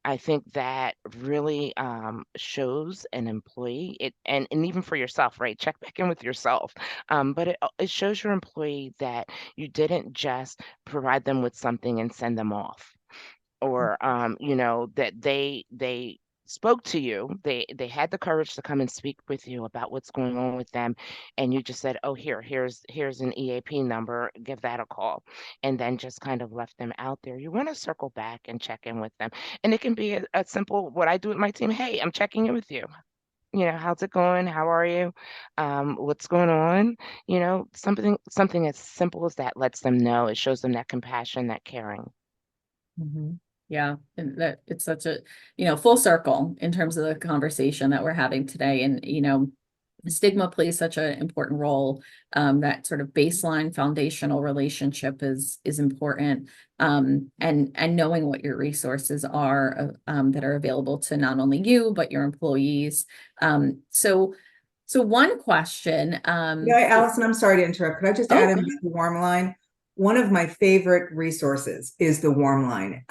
I think that really shows an employee it, and even for yourself, right? Check back in with yourself. But it shows your employee that you didn't just provide them with something and send them off, or that they spoke to you, they had the courage to come and speak with you about what's going on with them, and you just said, oh, here's an EAP number, give that a call, and then just kind of left them out there. You want to circle back and check in with them, and it can be a simple, what I do with my team: hey, I'm checking in with you, how's it going, how are you, what's going on, something as simple as that lets them know. It shows them that compassion, that caring. Yeah, and that it's such a, full circle in terms of the conversation that we're having today. And, stigma plays such an important role. That sort of baseline foundational relationship is important. And knowing what your resources are that are available to not only you, but your employees. So one question. Yeah, Allison, I'm sorry to interrupt. Could I just add in the Warm Line? One of my favorite resources is the Warm Line,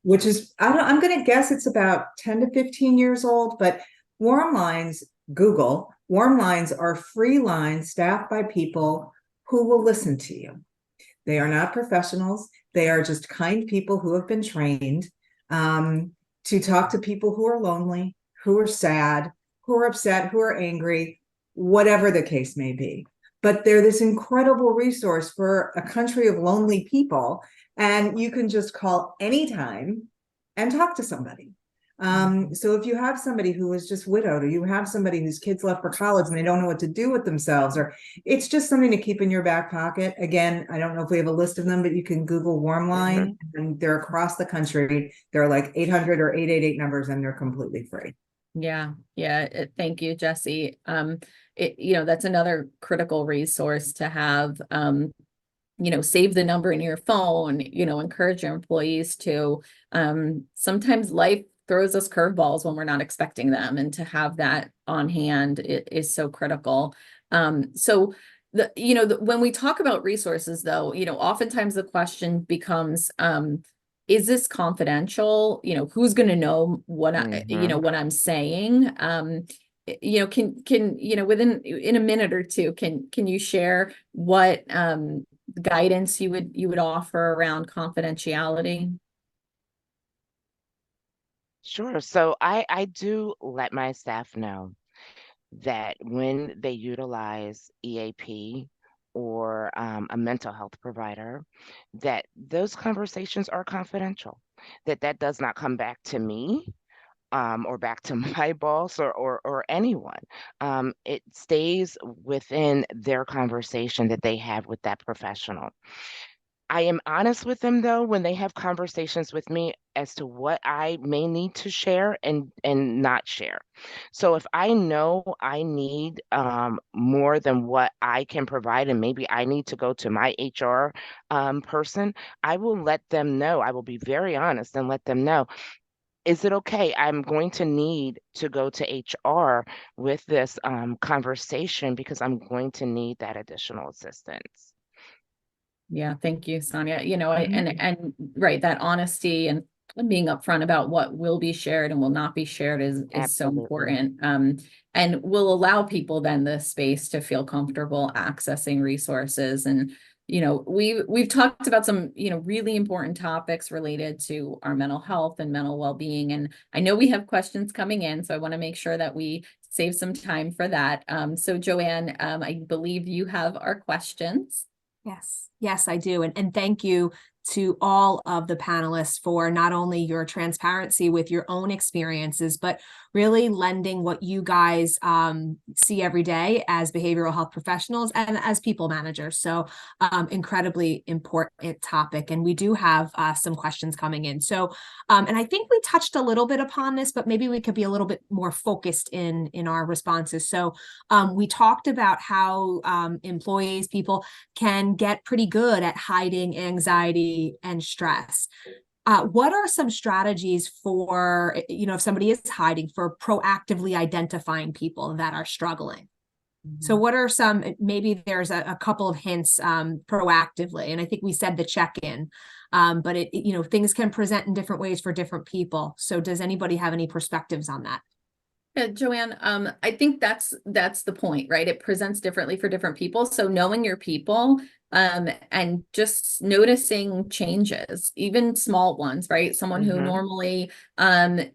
which is, I'm going to guess it's about 10 to 15 years old, but Warm Lines, Google, Warm Lines are free lines staffed by people who will listen to you. They are not professionals. They are just kind people who have been trained to talk to people who are lonely, who are sad, who are upset, who are angry, whatever the case may be. But they're this incredible resource for a country of lonely people. And you can just call anytime and talk to somebody. So if you have somebody who is just widowed, or you have somebody whose kids left for college and they don't know what to do with themselves, or it's just something to keep in your back pocket. Again, I don't know if we have a list of them, but you can Google Warm Line, and they're across the country. They're like 800 or 888 numbers, and they're completely free. Yeah. Thank you, Jessie. That's another critical resource to have. Save the number in your phone. Encourage your employees to. Sometimes life throws us curveballs when we're not expecting them, and to have that on hand is so critical. So when we talk about resources, though, oftentimes the question becomes, is this confidential? Who's going to know what what I'm saying? Within in a minute or two, can you share what guidance you would offer around confidentiality? Sure. So I do let my staff know that when they utilize EAP or a mental health provider, that those conversations are confidential, that does not come back to me. or back to my boss or anyone. It stays within their conversation that they have with that professional. I am honest with them though when they have conversations with me as to what I may need to share and not share. So if I know I need more than what I can provide, and maybe I need to go to my HR person, I will let them know. I will be very honest and let them know. Is it okay? I'm going to need to go to HR with this conversation because I'm going to need that additional assistance. Yeah, thank you, Sonia. You know, Mhm. and right, that honesty and being upfront about what will be shared and will not be shared is so Absolutely. important. And will allow people then the space to feel comfortable accessing resources. And you know, we've talked about some, you know, really important topics related to our mental health and mental well-being. And I know we have questions coming in, so I want to make sure that we save some time for that. So Joanne, I believe you have our questions. Yes, I do. And thank you to all of the panelists for not only your transparency with your own experiences, but really lending what you guys see every day as behavioral health professionals and as people managers. So incredibly important topic. And we do have some questions coming in. So, and I think we touched a little bit upon this, but maybe we could be a little bit more focused in our responses. So we talked about how employees, people can get pretty good at hiding anxiety and stress. What are some strategies for, you know, if somebody is hiding, for proactively identifying people that are struggling? So what are some, maybe there's a couple of hints proactively, and I think we said the check-in, but you know, things can present in different ways for different people. So does anybody have any perspectives on that? Yeah, Joanne, I think that's the point, right? It presents differently for different people. So knowing your people, and just noticing changes, even small ones, right? Someone who normally,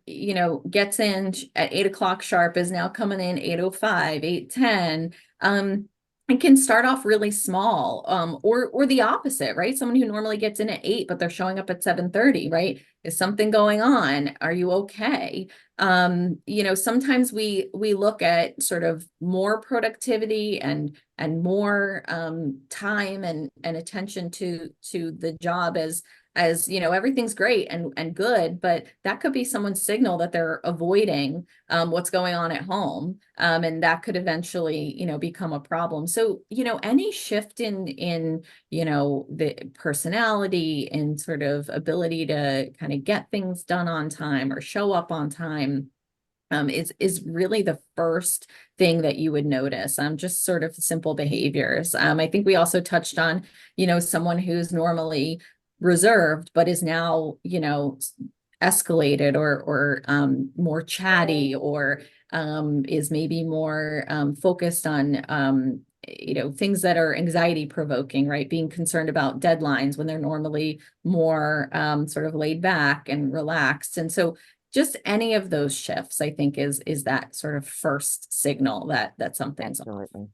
you know, gets in at 8 o'clock sharp is now coming in 8:05, 8:10. And can start off really small, or the opposite, right? Someone who normally gets in at 8, but they're showing up at 7:30, right? Is something going on? Are you okay? You know, sometimes we look at sort of more productivity and more time and attention to the job as you know, everything's great and good, but that could be someone's signal that they're avoiding what's going on at home, and that could eventually, you know, become a problem. So you know, any shift in you know, the personality and sort of ability to kind of get things done on time or show up on time is really the first thing that you would notice. Just sort of simple behaviors. I think we also touched on, you know, someone who's normally reserved, but is now, you know, escalated or more chatty, or is maybe more focused on you know, things that are anxiety provoking, right? Being concerned about deadlines when they're normally more sort of laid back and relaxed. And so just any of those shifts, I think, is that sort of first signal that something's off. Absolutely.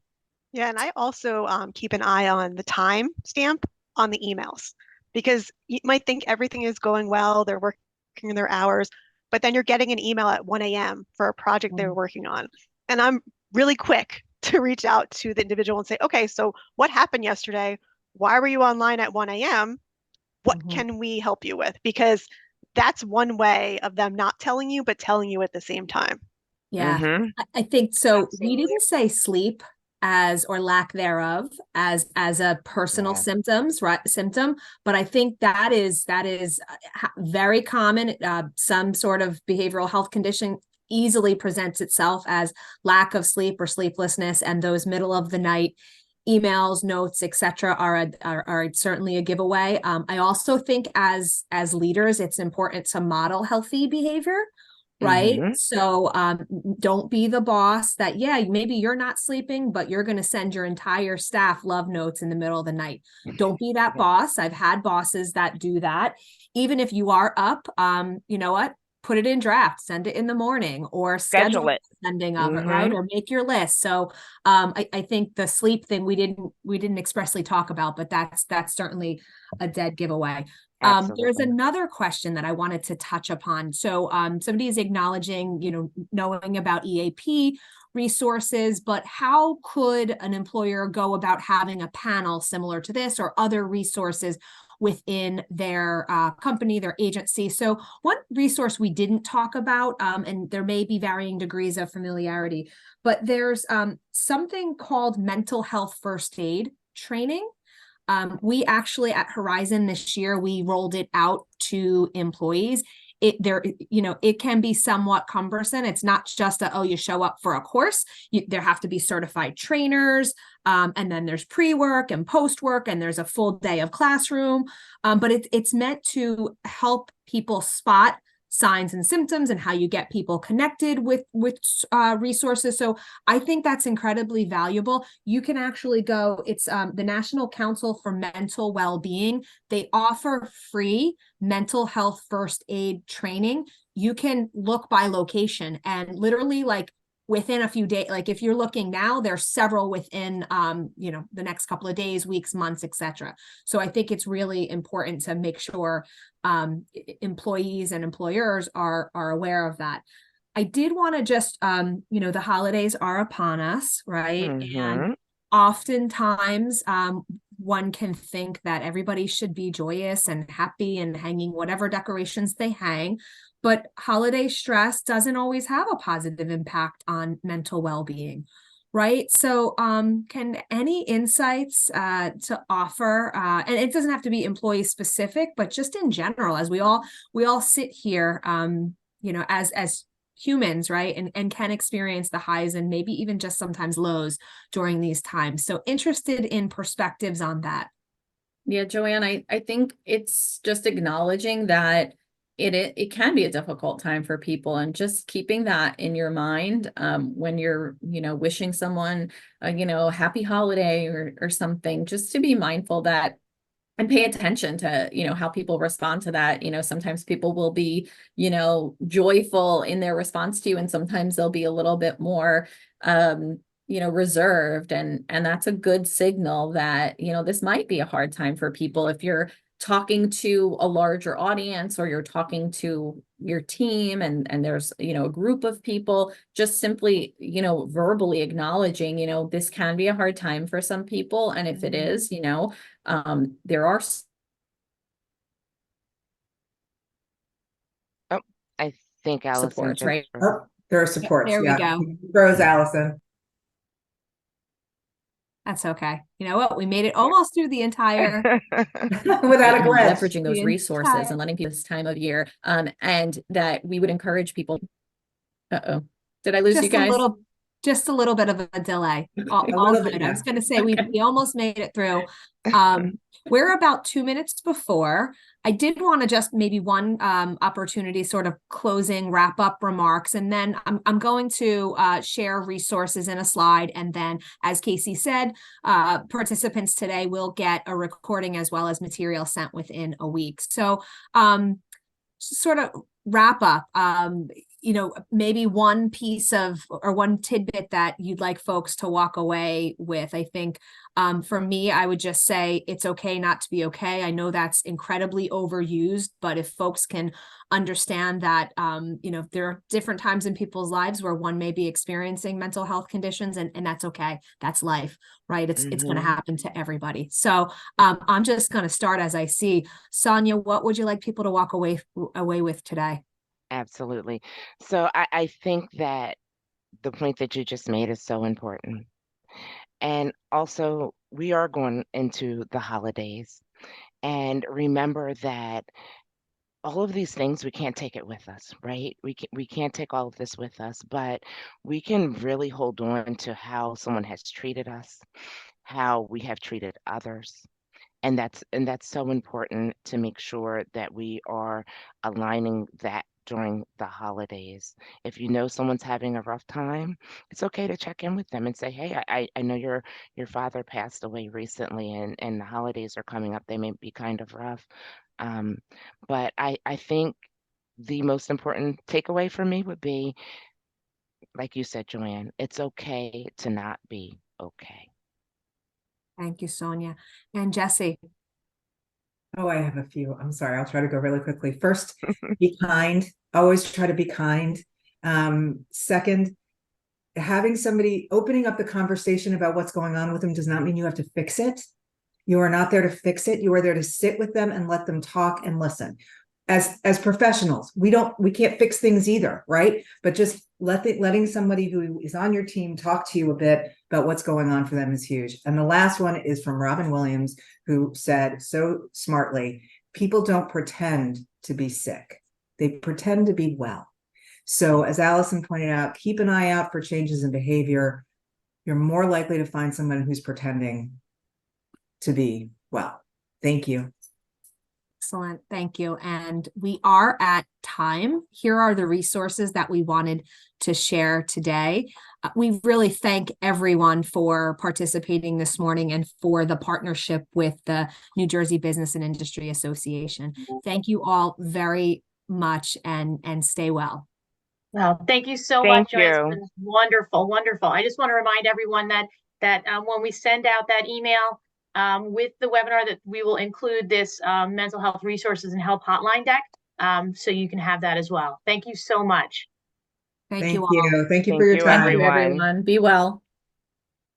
Yeah, and I also keep an eye on the time stamp on the emails, because you might think everything is going well, they're working their hours, but then you're getting an email at 1 a.m. for a project they were working on. And I'm really quick to reach out to the individual and say, okay, so what happened yesterday? Why were you online at 1 a.m.? What can we help you with? Because that's one way of them not telling you, but telling you at the same time. Yeah, I think so. We Absolutely. didn't say sleep as, or lack thereof, as a personal Yeah. symptoms, right? Symptom, but I think that is very common. Some sort of behavioral health condition easily presents itself as lack of sleep or sleeplessness, and those middle of the night emails, notes, etc., are certainly a giveaway. I also think as leaders, it's important to model healthy behavior. Right. So don't be the boss that, yeah, maybe you're not sleeping, but you're going to send your entire staff love notes in the middle of the night. Don't be that boss. I've had bosses that do that. Even if you are up, you know what? put it in draft, send it in the morning, or schedule Schedule it. the sending of it, right? Or make your list. So I think the sleep thing we didn't expressly talk about, but that's certainly a dead giveaway. There's Absolutely. another question that I wanted to touch upon. So somebody is acknowledging, knowing about EAP resources, but how could an employer go about having a panel similar to this or other resources within their company, their agency? So one resource we didn't talk about, and there may be varying degrees of familiarity, but there's something called mental health first aid training. We actually at Horizon this year, we rolled it out to employees. It can be somewhat cumbersome. It's not just you show up for a course. There have to be certified trainers, and then there's pre-work and post-work, and there's a full day of classroom. But it's meant to help people spot signs and symptoms and how you get people connected with resources. So I think that's incredibly valuable. You can actually go, it's the National Council for Mental Well-Being. They offer free mental health first aid training. You can look by location and literally within a few days, like if you're looking now, there's several within, the next couple of days, weeks, months, etc. So I think it's really important to make sure employees and employers are aware of that. I did want to just, the holidays are upon us, right? And oftentimes one can think that everybody should be joyous and happy and hanging whatever decorations they hang. But holiday stress doesn't always have a positive impact on mental well-being, right? So can any insights to offer, and it doesn't have to be employee specific, but just in general, as we all sit here, as humans, right? And can experience the highs and maybe even just sometimes lows during these times. So interested in perspectives on that. Yeah, Joanne, I think it's just acknowledging that it can be a difficult time for people, and just keeping that in your mind when you're, wishing someone happy holiday or something, just to be mindful that and pay attention to, how people respond to that. Sometimes people will be, joyful in their response to you, and sometimes they'll be a little bit more reserved, and that's a good signal that, this might be a hard time for people. If you're talking to a larger audience, or you're talking to your team, and there's, a group of people, just simply, verbally acknowledging, this can be a hard time for some people. And if it is, there are. Oh, I think Allison Supports, just. right? Oh, there are supports. There we Yeah. go. Rose Allison. That's okay. You know what? We made it almost through the entire Without a glitch. Leveraging those resources and letting people this time of year, and that we would encourage people. Uh-oh, did I lose you guys? Just a little bit of a delay. All good. Bit, I was going to say we almost made it through. We're about 2 minutes before. I did want to just maybe one opportunity, sort of closing wrap up remarks, and then I'm going to share resources in a slide, and then, as Casey said, participants today will get a recording as well as material sent within a week. So sort of wrap up, maybe one piece of, or one tidbit that you'd like folks to walk away with. I think for me, I would just say it's okay not to be okay. I know that's incredibly overused, but if folks can understand that, there are different times in people's lives where one may be experiencing mental health conditions, and that's okay. That's life, right? It's going to happen to everybody. So I'm just going to start as I see. Sonia, what would you like people to walk away with today? Absolutely. So I think that the point that you just made is so important. And also, we are going into the holidays. And remember that all of these things, we can't take it with us, right? We can't take all of this with us, but we can really hold on to how someone has treated us, how we have treated others. And that's so important to make sure that we are aligning that during the holidays. If you know someone's having a rough time, it's okay to check in with them and say, hey, I know your father passed away recently, and the holidays are coming up. They may be kind of rough. But I think the most important takeaway for me would be, like you said, Joanne, it's okay to not be okay. Thank you, Sonia. And Jesse. Oh, I have a few. I'm sorry. I'll try to go really quickly. First, be kind. Always try to be kind. Second, having somebody opening up the conversation about what's going on with them does not mean you have to fix it. You are not there to fix it. You are there to sit with them and let them talk and listen. As professionals, we can't fix things either, right? But just letting somebody who is on your team talk to you a bit about what's going on for them is huge. And the last one is from Robin Williams, who said so smartly, people don't pretend to be sick. They pretend to be well. So as Allison pointed out, keep an eye out for changes in behavior. You're more likely to find someone who's pretending to be well. Thank you. Excellent. Thank you. And we are at time. Here are the resources that we wanted to share today. We really thank everyone for participating this morning and for the partnership with the New Jersey Business and Industry Association. Thank you all very much and stay well. Well, thank you so Thank much, Joanne. you. It's been wonderful, wonderful. I just want to remind everyone that when we send out that email with the webinar, that we will include this mental health resources and help hotline deck, so you can have that as well. Thank you so much. Thank you all. Thank you Thank for your you, time. Thank you, everyone. everyone. Be well.